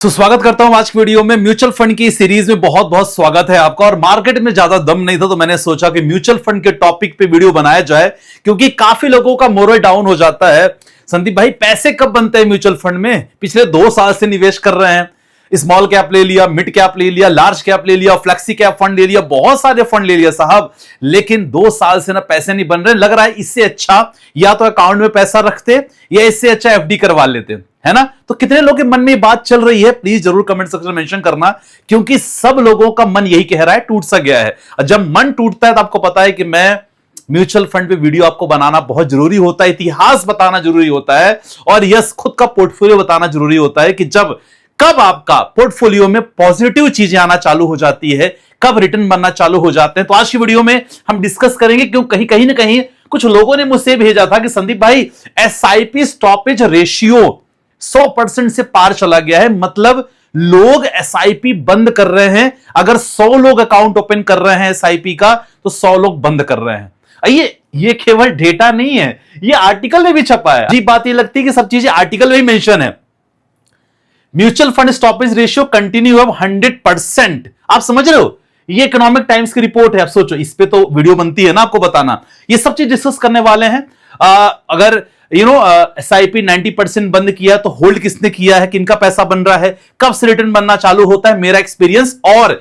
तो स्वागत करता हूं आज की वीडियो में। म्यूचुअल फंड की सीरीज में बहुत बहुत स्वागत है आपका। और मार्केट में ज्यादा दम नहीं था तो मैंने सोचा कि म्यूचुअल फंड के टॉपिक पे वीडियो बनाया जाए, क्योंकि काफी लोगों का मोरल डाउन हो जाता है। संदीप भाई, पैसे कब बनते हैं म्यूचुअल फंड में? पिछले 2 साल से निवेश कर रहे हैं, स्मॉल कैप ले लिया, मिड कैप ले लिया, लार्ज कैप ले लिया, फ्लेक्सी कैप फंड ले लिया, बहुत सारे फंड ले लिया साहब, लेकिन 2 साल से ना पैसे नहीं बन रहे। लग रहा है इससे अच्छा या तो अकाउंट में पैसा रखते या इससे अच्छा एफडी करवा लेते, है ना? तो कितने लोगों के मन में ये बात चल रही है, प्लीज जरूर कमेंट सेक्शन में मेंशन करना, क्योंकि सब लोगों का मन यही कह रहा है, टूट सा गया है। जब मन टूटता है तो आपको पता है कि मैं म्यूचुअल फंड पे वीडियो आपको बनाना बहुत जरूरी होता है, इतिहास बताना जरूरी होता है, और यस, खुद का पोर्टफोलियो बताना जरूरी होता है कि कब आपका पोर्टफोलियो में पॉजिटिव चीजें आना चालू हो जाती है, कब रिटर्न बनना चालू हो जाते हैं। तो आज की वीडियो में हम डिस्कस करेंगे, क्यों कहीं ना कहीं कुछ लोगों ने मुझसे भेजा था कि संदीप भाई, एसआईपी स्टॉपेज रेशियो 100% से पार चला गया है, मतलब लोग एसआईपी बंद कर रहे हैं। अगर 100 लोग अकाउंट ओपन कर रहे हैं एसआईपी का, तो 100 लोग बंद कर रहे हैं। ये केवल डेटा नहीं है, ये आर्टिकल में भी छपा है। अजीब बात ये लगती है कि सब चीजें आर्टिकल में ही मेंशन है। Mutual fund stoppage ratio continue अब 100%। आप समझ रहे हो? ये इकोनॉमिक टाइम्स की रिपोर्ट है। आप सोचो, इस पे तो वीडियो बनती है ना आपको बताना। ये सब चीज डिस्कस करने वाले हैं। अगर एसआईपी 90% बंद किया तो होल्ड किसने किया है, किनका पैसा बन रहा है, कब से रिटर्न बनना चालू होता है, मेरा एक्सपीरियंस, और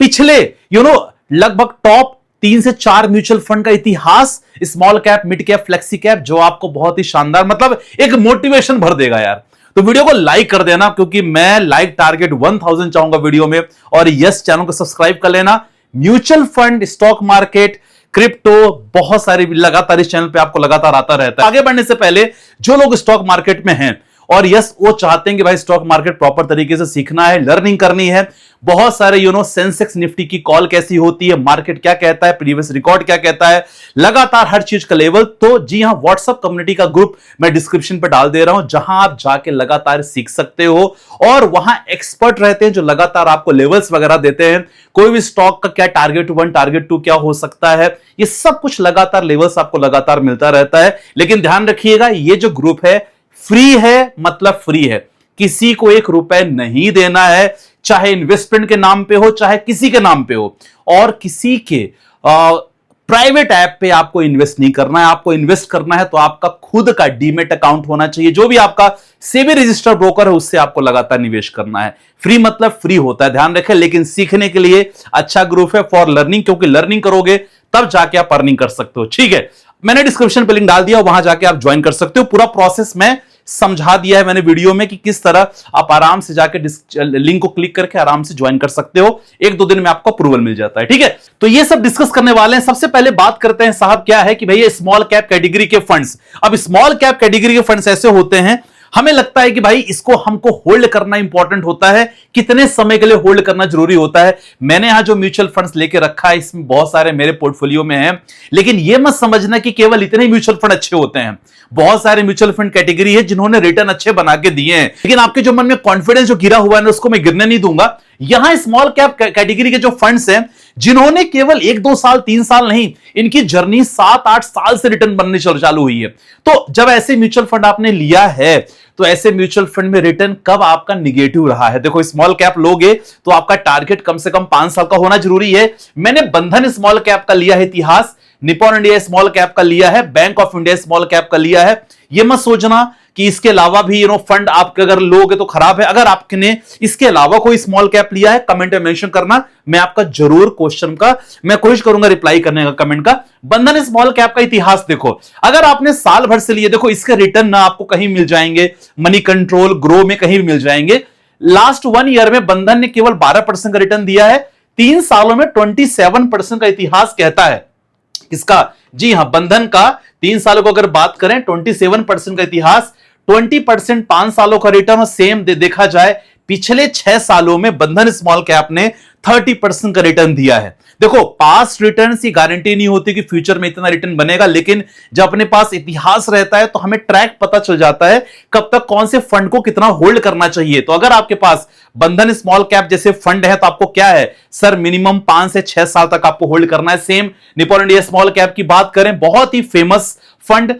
पिछले लगभग टॉप 3 से 4 म्यूचुअल फंड का इतिहास, small cap, mid cap, flexi cap, जो आपको बहुत ही शानदार, मतलब एक मोटिवेशन भर देगा यार। तो वीडियो को लाइक कर देना, क्योंकि मैं लाइक टारगेट 1000 चाहूंगा वीडियो में। और यस, चैनल को सब्सक्राइब कर लेना। Mutual fund, stock market, crypto, बहुत सारी लगातार इस चैनल पे आपको लगातार आता रहता है। आगे बढ़ने से पहले जो लोग स्टॉक मार्केट में हैं और यस, वो चाहते हैं कि भाई स्टॉक मार्केट प्रॉपर तरीके से सीखना है, लर्निंग करनी है, बहुत सारे सेंसेक्स निफ्टी की कॉल कैसी होती है, मार्केट क्या कहता है, प्रीवियस रिकॉर्ड क्या कहता है, लगातार हर चीज का लेवल, तो जी हां, व्हाट्सएप कम्युनिटी का ग्रुप मैं डिस्क्रिप्शन पे डाल दे रहा हूं, जहां आप जाके लगातार सीख सकते हो। और वहां एक्सपर्ट रहते हैं जो लगातार आपको लेवल्स वगैरह देते हैं, कोई भी स्टॉक का क्या टारगेट 1, टारगेट 2 क्या हो सकता है, ये सब कुछ लगातार लेवल्स आपको लगातार मिलता रहता है। लेकिन ध्यान रखिएगा, ये जो ग्रुप है फ्री है, मतलब फ्री है, किसी को 1 रुपए नहीं देना है, चाहे इन्वेस्टमेंट के नाम पे हो, चाहे किसी के नाम पे हो, और किसी के प्राइवेट ऐप पे आपको इन्वेस्ट नहीं करना है। आपको इन्वेस्ट करना है तो आपका खुद का डीमेट अकाउंट होना चाहिए, जो भी आपका सेबी रजिस्टर्ड ब्रोकर है उससे आपको लगातार निवेश करना है। फ्री मतलब फ्री होता है, ध्यान रखें, लेकिन सीखने के लिए अच्छा ग्रुप है फॉर लर्निंग, क्योंकि लर्निंग करोगे तब जाके आप अर्निंग कर सकते हो। ठीक है, मैंने डिस्क्रिप्शन पे लिंक डाल दिया, वहां जाके आप ज्वाइन कर सकते हो। पूरा प्रोसेस मैं समझा दिया है मैंने वीडियो में कि किस तरह आप आराम से जाके लिंक को क्लिक करके आराम से ज्वाइन कर सकते हो। 1-2 दिन में आपको अप्रूवल मिल जाता है। ठीक है, तो ये सब डिस्कस करने वाले हैं। सबसे पहले बात करते हैं साहब, क्या है कि भैया स्मॉल कैप कैटेगरी के फंड्स। अब स्मॉल कैप कैटेगरी के फंड्स ऐसे होते हैं, हमें लगता है कि भाई इसको हमको होल्ड करना इंपॉर्टेंट होता है, कितने समय के लिए होल्ड करना जरूरी होता है। मैंने यहां जो म्यूचुअल फंड्स लेके रखा है, इसमें बहुत सारे मेरे पोर्टफोलियो में हैं, लेकिन यह मत समझना कि केवल इतने म्यूचुअल फंड अच्छे होते हैं। बहुत सारे म्यूचुअल फंड कैटेगरी है जिन्होंने रिटर्न अच्छे बना के दिए हैं, लेकिन आपके जो मन में कॉन्फिडेंस जो गिरा हुआ है उसको मैं गिरने नहीं दूंगा। यहां स्मॉल कैप कैटेगरी के जो फंड्स हैं, जिन्होंने केवल 1-2 साल, 3 साल नहीं, इनकी जर्नी 7-8 साल से रिटर्न बनने चालू हुई है। तो जब ऐसे म्यूचुअल फंड आपने लिया है, तो ऐसे म्यूचुअल फंड में रिटर्न कब आपका निगेटिव रहा है? देखो, स्मॉल कैप लोगे तो आपका टारगेट कम से कम 5 साल का होना जरूरी है। मैंने बंधन स्मॉल कैप का लिया है इतिहास, निपॉन इंडिया स्मॉल कैप का लिया है, bank of India small cap का लिया है। यह मत सोचना कि इसके अलावा भी फंड आप अगर लोगे तो खराब है। अगर आपने इसके अलावा कोई स्मॉल कैप लिया है, कमेंट में मेंशन करना, मैं आपका जरूर क्वेश्चन का मैं कोशिश करूंगा रिप्लाई करने का, कमेंट का। बंधन स्मॉल कैप का इतिहास देखो, अगर आपने साल भर से लिए, देखो इसके रिटर्न ना आपको कहीं मिल जाएंगे, मनी कंट्रोल, ग्रो में कहीं भी मिल जाएंगे। लास्ट 1 ईयर में बंधन ने केवल 12% का रिटर्न दिया है, 3 सालों में 27% का इतिहास कहता है। किसका? जी हां, बंधन का 3 सालों को अगर बात करें, 27% का इतिहास, 20% 5 सालों का रिटर्न। और सेम देखा जाए, पिछले 6 सालों में बंधन स्मॉल कैप ने 30% का रिटर्न दिया है। देखो, पास्ट रिटर्न की गारंटी नहीं होती कि फ्यूचर में इतना रिटर्न बनेगा, लेकिन जब अपने पास इतिहास रहता है तो हमें ट्रैक पता चल जाता है कब तक कौन से फंड को कितना होल्ड करना चाहिए। तो अगर आपके पास बंधन स्मॉल कैप जैसे फंड है, तो आपको क्या है सर, मिनिमम 5 से 6 साल तक आपको होल्ड करना है। Same Nippon India small cap की बात करें, बहुत ही फेमस फंड,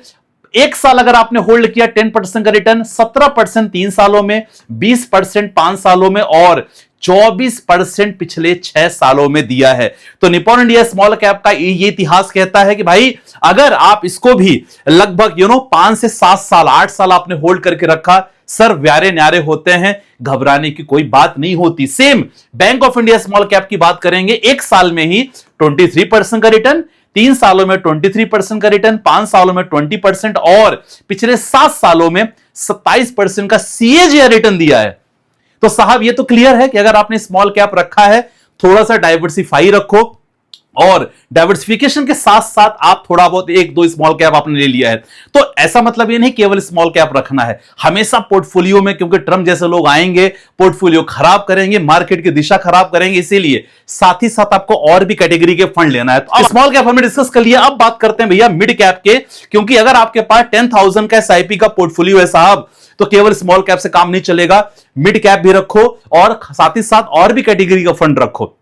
एक साल अगर आपने होल्ड किया 10% का रिटर्न, 17% 3 सालों में, 20% 5 सालों में और 24% पिछले 6 सालों में दिया है। तो निप्पॉन इंडिया स्मॉल कैप का ये इतिहास कहता है कि भाई अगर आप इसको भी लगभग 5 से 7 साल 8 साल आपने होल्ड करके रखा, सर व्यारे न्यारे होते हैं, घबराने की कोई बात नहीं होती। Same bank of India small cap की बात करेंगे, एक साल में ही 23% का रिटर्न, 3 सालों में 23% का रिटर्न, 5 सालों में 20% और पिछले 7 सालों में 27% का सीएजीआर रिटर्न दिया है। तो साहब ये तो क्लियर है कि अगर आपने स्मॉल कैप रखा है, थोड़ा सा डाइवर्सिफाई रखो और डाइवर्सिफिकेशन के साथ साथ आप थोड़ा बहुत एक दो स्मॉल कैप आपने ले लिया है, तो ऐसा मतलब ये नहीं केवल स्मॉल कैप रखना है हमेशा पोर्टफोलियो में, क्योंकि ट्रम्प जैसे लोग आएंगे पोर्टफोलियो खराब करेंगे, मार्केट की दिशा खराब करेंगे, इसीलिए साथ ही साथ आपको और भी कैटेगरी के फंड लेना है। तो अब स्मॉल कैप हमने डिस्कस कर लिया, अब बात करते हैं भैया मिड कैप के, क्योंकि अगर आपके पास 10,000 का एसआईपी का पोर्टफोलियो है साहब, तो केवल स्मॉल कैप से काम नहीं चलेगा, मिड कैप भी रखो और साथ ही साथ और भी कैटेगरी का फंड रखो,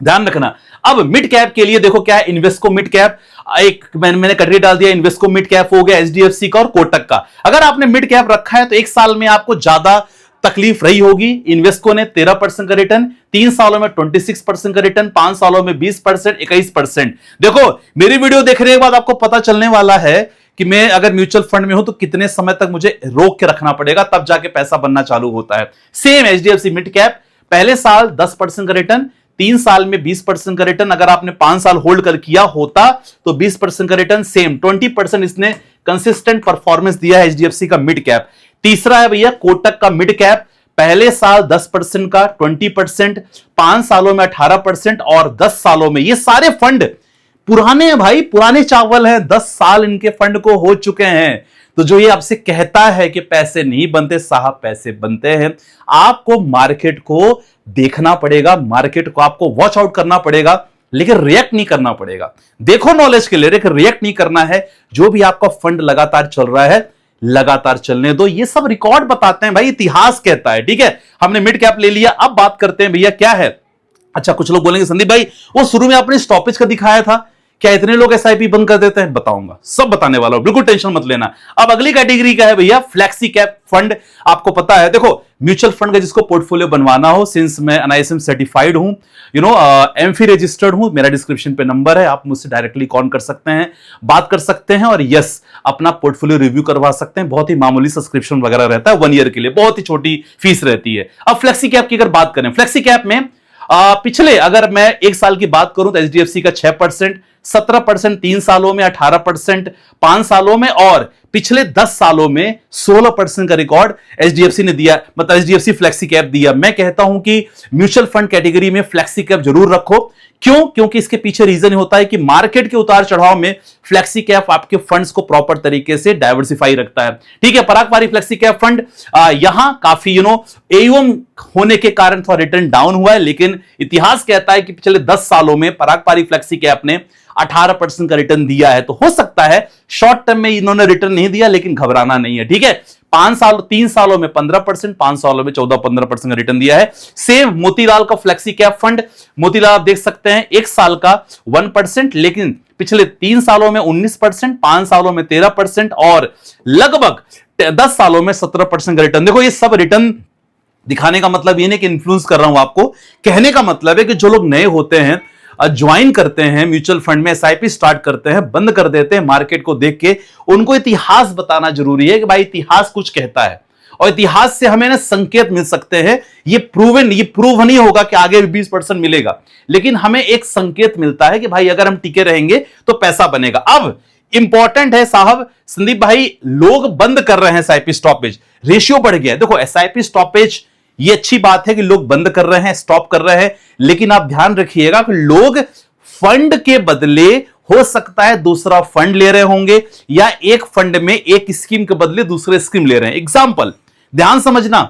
ध्यान रखना। अब मिड कैप के लिए देखो क्या है, इन्वेस्को मिड कैप, एक मैंने कैटेगरी डाल दिया, इन्वेस्को मिड कैप हो गया, एचडीएफसी का और कोटक का। अगर आपने मिड कैप रखा है तो एक साल में आपको ज्यादा तकलीफ रही होगी। इन्वेस्को ने 13% का रिटर्न, 3 सालों में 26% का रिटर्न, 5 सालों में 20%, 21%। देखो मेरी वीडियो देखने के बाद आपको पता चलने वाला है कि मैं अगर म्यूचुअल फंड में हूं तो कितने समय तक मुझे रोक के रखना पड़ेगा, तब जाके पैसा बनना चालू होता है। सेम एचडीएफसी मिड कैप, पहले साल 10% का रिटर्न, 3 साल में 20% का रिटर्न, अगर आपने 5 साल होल्ड कर किया होता तो 20% का रिटर्न, सेम 20% इसने कंसिस्टेंट परफॉर्मेंस दिया है एचडीएफसी का मिड कैप। तीसरा है भैया कोटक का मिड कैप, पहले साल 10% का, 20%, 5 सालों में 18% और 10 सालों में। ये सारे फंड पुराने हैं भाई, पुराने चावल हैं, 10 साल इनके फंड को हो चुके हैं। तो जो ये आपसे कहता है कि पैसे नहीं बनते, साहब पैसे बनते हैं। आपको मार्केट को देखना पड़ेगा, मार्केट को आपको वॉच आउट करना पड़ेगा, लेकिन रिएक्ट नहीं करना पड़ेगा। देखो नॉलेज के लिए, लेकिन रिएक्ट नहीं करना है। जो भी आपका फंड लगातार चल रहा है लगातार चलने दो, ये सब रिकॉर्ड बताते हैं भाई, इतिहास कहता है। ठीक है, हमने मिड कैप ले लिया, अब बात करते हैं भैया क्या है। अच्छा कुछ लोग बोलेंगे संदीप भाई वो शुरू में आपने स्टॉपेज का दिखाया था, क्या इतने लोग एसआईपी बंद कर देते हैं? बताऊंगा, सब बताने वाला हूं, बिल्कुल टेंशन मत लेना। अब अगली कैटेगरी का है भैया फ्लेक्सी कैप फंड। आपको पता है देखो म्यूचुअल फंड का जिसको पोर्टफोलियो बनवाना हो, सिंस मैं एनआईएसएम सर्टिफाइड हूं, एमफी रजिस्टर्ड हूं, मेरा डिस्क्रिप्शन पे नंबर है, आप मुझसे डायरेक्टली कॉल कर सकते हैं, बात कर सकते हैं और यस अपना पोर्टफोलियो रिव्यू करवा सकते हैं। बहुत ही मामूली सब्सक्रिप्शन वगैरह रहता है 1 ईयर के लिए, बहुत ही छोटी फीस रहती है। अब फ्लेक्सी कैप की अगर बात करें, फ्लेक्सी कैप में पिछले अगर मैं एक साल की बात करूं तो एचडीएफसी का 6%, 17% 3 सालों में, 18% 5 सालों में और पिछले 10 सालों में 16% का रिकॉर्ड एचडीएफसी ने दिया, मतलब एचडीएफसी फ्लेक्सी कैप दिया। मैं कहता हूं कि म्यूचुअल फंड कैटेगरी में फ्लेक्सी कैप जरूर रखो। क्यों? क्योंकि इसके पीछे रीजन होता है कि मार्केट के उतार चढ़ाव में फ्लेक्सी कैप आपके फंड्स को प्रॉपर तरीके से डाइवर्सिफाई रखता है। ठीक है, पराग पारी फ्लेक्सी कैप फंड यहां काफी एयूएम होने के कारण थोड़ा रिटर्न डाउन हुआ है, लेकिन इतिहास कहता है कि पिछले 10 सालों में पराग पारी फ्लेक्सी कैप ने 18% का रिटर्न दिया है। तो हो सकता है शॉर्ट टर्म में इन्होंने रिटर्न नहीं दिया, लेकिन घबराना नहीं है। ठीक है, 3 सालों में 15%, 5 सालों में 14-15% का रिटर्न दिया है। सेम मोतीलाल का फ्लेक्सी कैप फंड, मोतीलाल आप देख सकते हैं एक साल का 1%, लेकिन पिछले 3 सालों में 19%, 5 सालों में 13% और लगभग 10 सालों में 17% का रिटर्न। देखो ये सब रिटर्न दिखाने का मतलब ये नहीं कि इन्फ्लुएंस कर रहा हूं आपको, कहने का मतलब है कि जो लोग नए होते हैं, ज्वाइन करते हैं म्यूचुअल फंड में, एसआईपी स्टार्ट करते हैं, बंद कर देते हैं मार्केट को देख के, उनको इतिहास बताना जरूरी है कि भाई इतिहास कुछ कहता है और इतिहास से हमें ना संकेत मिल सकते हैं। ये प्रूव नहीं होगा कि आगे 20% मिलेगा, लेकिन हमें एक संकेत मिलता है कि भाई अगर हम टिके रहेंगे तो पैसा बनेगा। अब इंपॉर्टेंट है साहब संदीप भाई, लोग बंद कर रहे हैं एसआईपी स्टॉपेज, रेशियो बढ़ गया है। देखो एसआईपी स्टॉपेज ये अच्छी बात है कि लोग बंद कर रहे हैं, स्टॉप कर रहे हैं, लेकिन आप ध्यान रखिएगा कि लोग फंड के बदले हो सकता है दूसरा फंड ले रहे होंगे या एक फंड में एक स्कीम के बदले दूसरे स्कीम ले रहे हैं। एग्जांपल ध्यान समझना,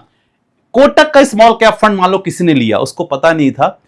कोटक का स्मॉल कैप फंड मान लो किसी ने लिया, उसको पता नहीं था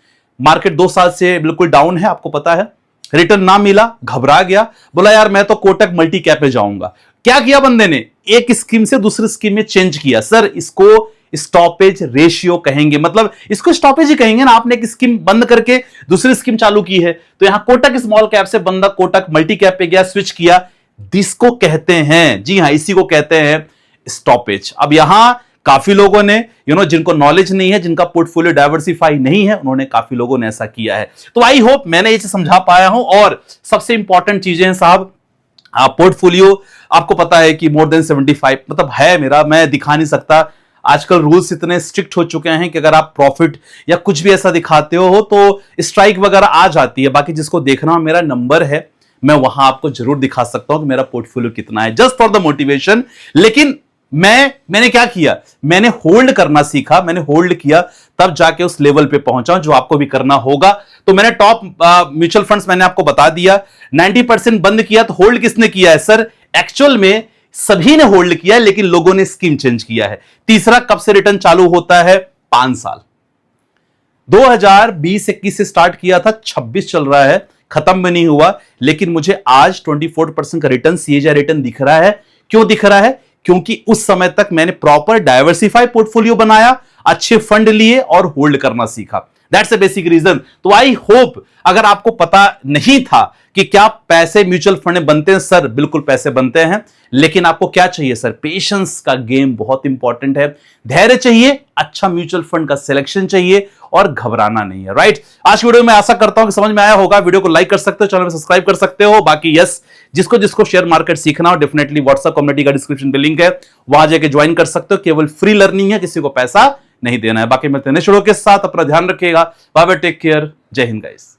मार्केट 2 साल से बिल्कुल डाउन है, आपको पता है, रिटर्न ना मिला, घबरा गया, बोला यार मैं तो कोटक मल्टी कैप में जाऊंगा। क्या किया बंदे ने, एक स्कीम से दूसरी स्कीम में चेंज किया। सर इसको स्टॉपेज रेशियो कहेंगे, मतलब इसको स्टॉपेज ही कहेंगे ना। आपने एक स्कीम बंद करके दूसरी स्कीम चालू की है, तो यहां कोटक स्मॉल कैप से बंदा कोटक मल्टी कैप पे गया, स्विच किया, जिसको कहते हैं, जी हां, इसी को कहते हैं स्टॉपेज। अब यहां काफी लोगों ने जिनको नॉलेज नहीं है, जिनका पोर्टफोलियो डाइवर्सिफाई नहीं है, उन्होंने काफी लोगों ने ऐसा किया है। तो आई होप मैंने ये समझा पाया हूं। और सबसे इंपॉर्टेंट चीजें हैं साहब, पोर्टफोलियो आपको पता है कि मोर देन 75 मतलब है मेरा, मैं दिखा नहीं सकता। आजकल रूल्स इतने स्ट्रिक्ट हो चुके हैं कि अगर आप प्रॉफिट या कुछ भी ऐसा दिखाते हो तो स्ट्राइक वगैरह आ जाती है। बाकी जिसको देखना हो, मेरा नंबर है, मैं वहां आपको जरूर दिखा सकता हूं कि मेरा पोर्टफोलियो कितना है, जस्ट फॉर द मोटिवेशन। लेकिन मैंने क्या किया, मैंने होल्ड करना सीखा, मैंने होल्ड किया, तब जाके उस लेवल पे पहुंचा जो आपको भी करना होगा। तो मैंने टॉप म्यूचुअल फंड्स मैंने आपको बता दिया, 90% बंद किया। तो होल्ड किसने किया है सर? एक्चुअल में सभी ने होल्ड किया है, लेकिन लोगों ने स्कीम चेंज किया है। तीसरा, कब से रिटर्न चालू होता है? 5 साल। 2020-21 से स्टार्ट किया था, 26 चल रहा है, खत्म भी नहीं हुआ, लेकिन मुझे आज 24% का रिटर्न, सीएजी रिटर्न दिख रहा है। क्यों दिख रहा है? क्योंकि उस समय तक मैंने प्रॉपर डाइवर्सिफाई पोर्टफोलियो बनाया, अच्छे फंड लिए और होल्ड करना सीखा। That's a basic reason. तो आई होप, अगर आपको पता नहीं था कि क्या पैसे म्यूचुअल फंड में बनते हैं, सर बिल्कुल पैसे बनते हैं, लेकिन आपको क्या चाहिए सर? पेशेंस का गेम बहुत इंपॉर्टेंट है, धैर्य चाहिए, अच्छा म्यूचुअल फंड का सिलेक्शन चाहिए और घबराना नहीं है। राइट, आज की वीडियो में आशा करता हूं कि समझ में आया होगा। वीडियो को लाइक कर सकते हो, चैनल में सब्सक्राइब कर सकते हो। बाकी यस, जिसको जिसको शेयर मार्केट सीखना हो, डेफिनेटली व्हाट्सएप कम्युनिटी का डिस्क्रिप्शन पे लिंक है, वहां जाके ज्वाइन कर सकते हो। केवल फ्री लर्निंग है, किसी को पैसा नहीं देना है। बाकी मिलते हैं नेक्स्ट वीडियो के साथ, अपना ध्यान रखिएगा। बाय बाय, टेक केयर, जय हिंद गाइस।